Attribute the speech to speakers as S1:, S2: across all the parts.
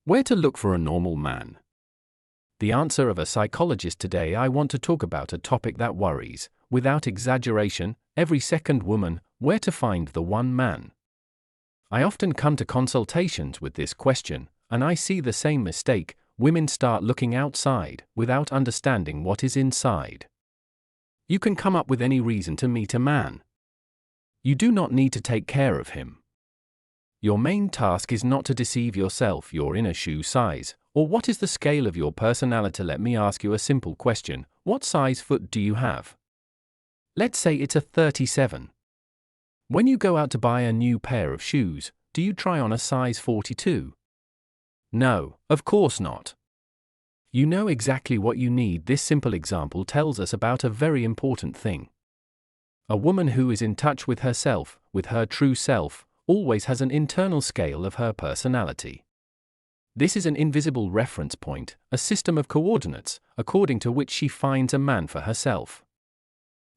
S1: Where to look for a normal man? The answer of a psychologist. Today I want to talk about a topic that worries, without exaggeration, every second woman: where to find the one man. I often come to consultations with this question, and I see the same mistake. Women start looking outside, without understanding what is inside. You can come up with any reason to meet a man. You do not need to take care of him. Your main task is not to deceive yourself, your inner shoe size, or what is the scale of your personality. Let me ask you a simple question: what size foot do you have? Let's say it's a 37. When you go out to buy a new pair of shoes, do you try on a size 42? No, of course not. You know exactly what you need. This simple example tells us about a very important thing. A woman who is in touch with herself, with her true self, always has an internal scale of her personality. This is an invisible reference point, a system of coordinates, according to which she finds a man for herself.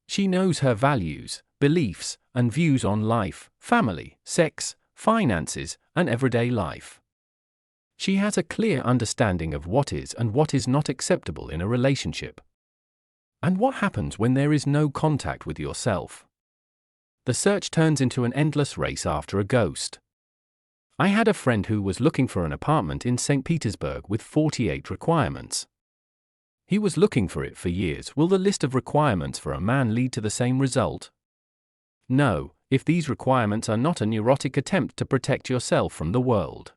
S1: She knows her values, beliefs, and views on life, family, sex, finances, and everyday life. She has a clear understanding of what is and what is not acceptable in a relationship. And what happens when there is no contact with yourself? The search turns into an endless race after a ghost. I had a friend who was looking for an apartment in St. Petersburg with 48 requirements. He was looking for it for years. Will the list of requirements for a man lead to the same result? No, if these requirements are not a neurotic attempt to protect yourself from the world.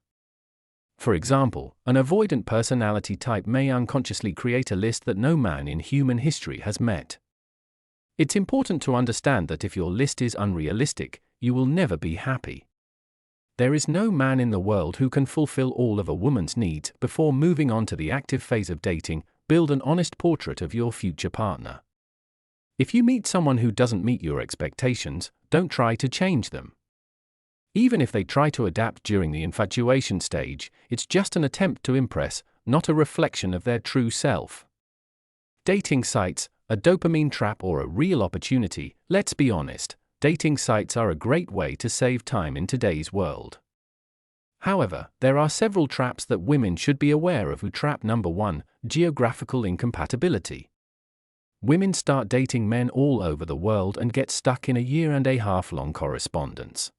S1: For example, an avoidant personality type may unconsciously create a list that no man in human history has met. It's important to understand that if your list is unrealistic, you will never be happy. There is no man in the world who can fulfill all of a woman's needs. Before moving on to the active phase of dating, build an honest portrait of your future partner. If you meet someone who doesn't meet your expectations, don't try to change them. Even if they try to adapt during the infatuation stage, it's just an attempt to impress, not a reflection of their true self. Dating sites, a dopamine trap or a real opportunity? Let's be honest, dating sites are a great way to save time in today's world. However, there are several traps that women should be aware of. Trap number 1, geographical incompatibility. Women start dating men all over the world and get stuck in a 1.5 year long correspondence.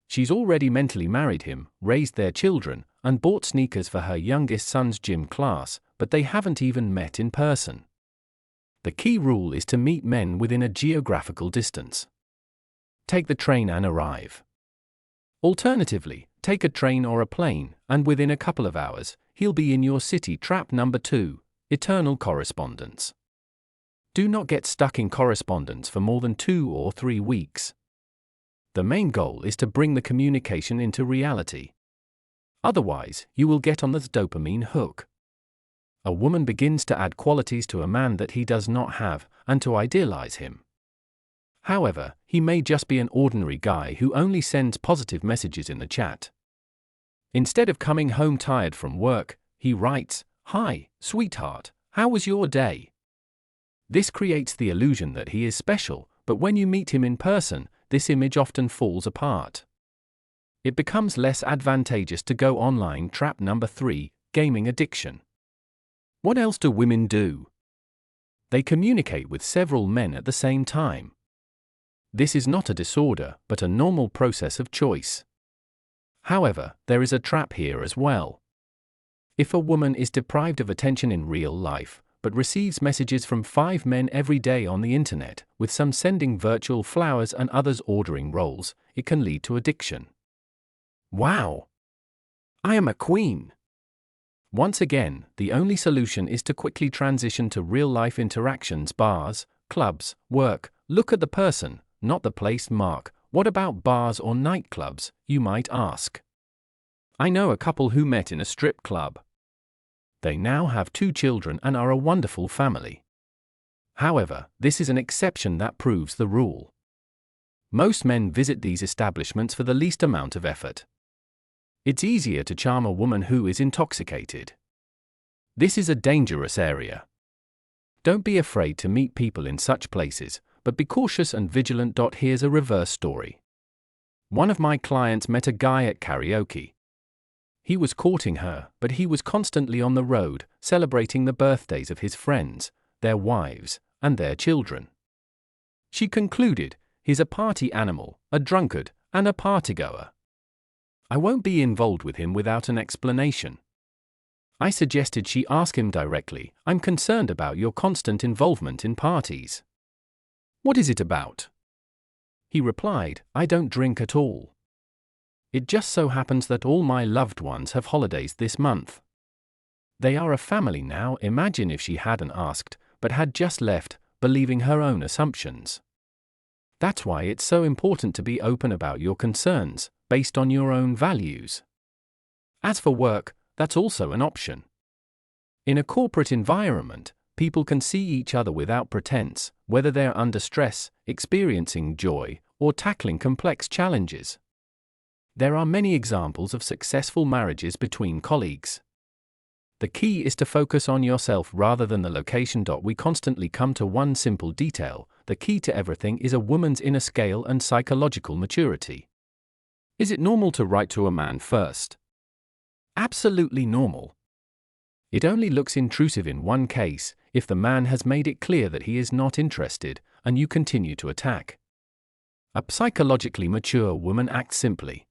S1: She's already mentally married him, raised their children, and bought sneakers for her youngest son's gym class, but they haven't even met in person. The key rule is to meet men within a geographical distance. Take the train and arrive. Alternatively, take a train or a plane, and within a couple of hours, he'll be in your city. Trap number 2, eternal correspondence. Do not get stuck in correspondence for more than 2 or 3 weeks. The main goal is to bring the communication into reality. Otherwise, you will get on the dopamine hook. A woman begins to add qualities to a man that he does not have, and to idealize him. However, he may just be an ordinary guy who only sends positive messages in the chat. Instead of coming home tired from work, he writes, "Hi, sweetheart, how was your day?" This creates the illusion that he is special, but when you meet him in person, this image often falls apart. It becomes less advantageous to go online. Trap number 3, gaming addiction. What else do women do? They communicate with several men at the same time. This is not a disorder, but a normal process of choice. However, there is a trap here as well. If a woman is deprived of attention in real life, but receives messages from 5 men every day on the internet, with some sending virtual flowers and others ordering rolls, it can lead to addiction. Wow! I am a queen! Once again, the only solution is to quickly transition to real-life interactions. Bars, clubs, work. Look at the person, not the place. Mark, what about bars or nightclubs, you might ask? I know a couple who met in a strip club. They now have 2 children and are a wonderful family. However, this is an exception that proves the rule. Most men visit these establishments for the least amount of effort. It's easier to charm a woman who is intoxicated. This is a dangerous area. Don't be afraid to meet people in such places, but be cautious and vigilant. Here's a reverse story. One of my clients met a guy at karaoke. He was courting her, but he was constantly on the road, celebrating the birthdays of his friends, their wives, and their children. She concluded, he's a party animal, a drunkard, and a partygoer. I won't be involved with him without an explanation. I suggested she ask him directly, I'm concerned about your constant involvement in parties. What is it about? He replied, I don't drink at all. It just so happens that all my loved ones have holidays this month. They are a family now. Imagine if she hadn't asked, but had just left, believing her own assumptions. That's why it's so important to be open about your concerns, based on your own values. As for work, that's also an option. In a corporate environment, people can see each other without pretense, whether they're under stress, experiencing joy, or tackling complex challenges. There are many examples of successful marriages between colleagues. The key is to focus on yourself rather than the location. We constantly come to one simple detail: the key to everything is a woman's inner scale and psychological maturity. Is it normal to write to a man first? Absolutely normal. It only looks intrusive in one case, if the man has made it clear that he is not interested, and you continue to attack. A psychologically mature woman acts simply.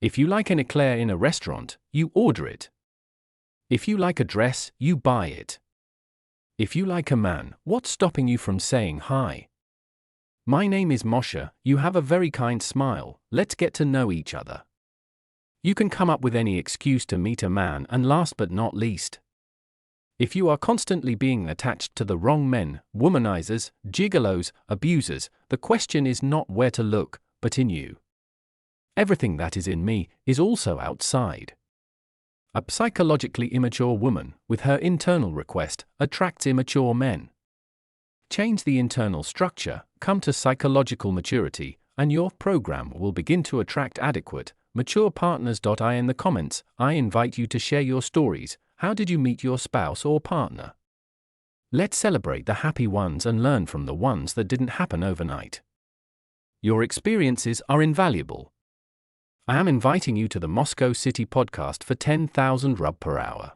S1: If you like an eclair in a restaurant, you order it. If you like a dress, you buy it. If you like a man, what's stopping you from saying hi? My name is Moshe, you have a very kind smile, let's get to know each other. You can come up with any excuse to meet a man, and last but not least, if you are constantly being attached to the wrong men, womanizers, gigolos, abusers, the question is not where to look, but in you. Everything that is in me is also outside. A psychologically immature woman, with her internal request, attracts immature men. Change the internal structure, come to psychological maturity, and your program will begin to attract adequate, mature partners. In the comments, I invite you to share your stories. How did you meet your spouse or partner? Let's celebrate the happy ones and learn from the ones that didn't happen overnight. Your experiences are invaluable. I am inviting you to the Moscow City podcast for 10,000 rub per hour.